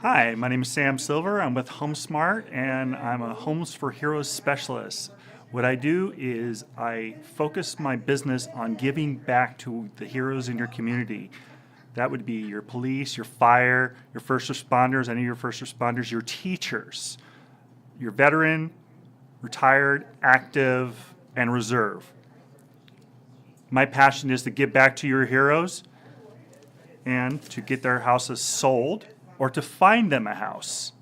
Hi, my name is Sam Silver. I'm with HomeSmart and I'm a Homes for Heroes specialist. What I do is I focus my business on giving back to the heroes in your community. That would be your police, your fire, your first responders, any of your first responders, your teachers, your veteran, retired, active, and reserve. My passion is to give back to your heroes and to get their houses sold or to find them a house.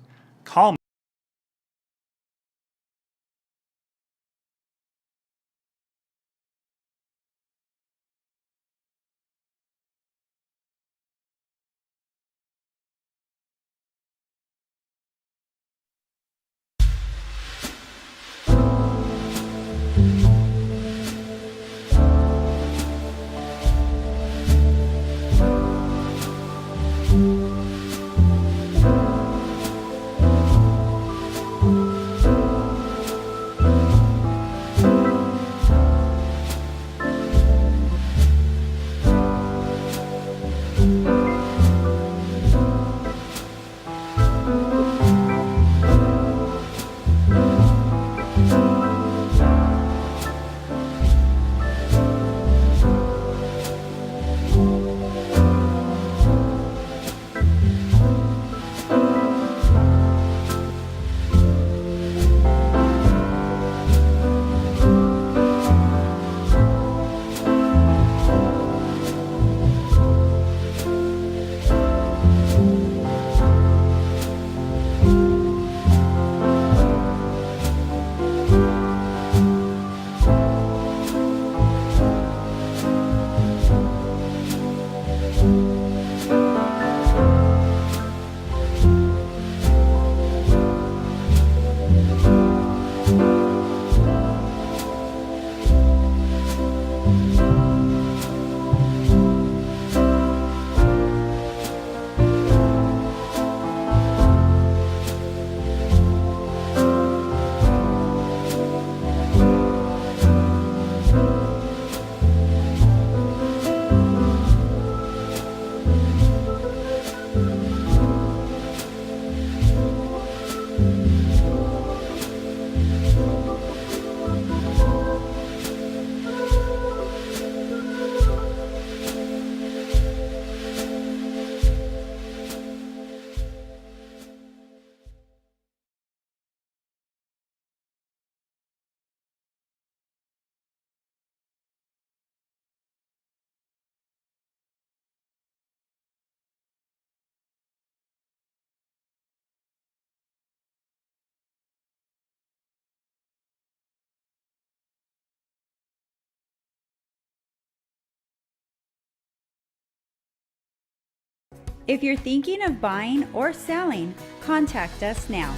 Call me. If you're thinking of buying or selling, contact us now.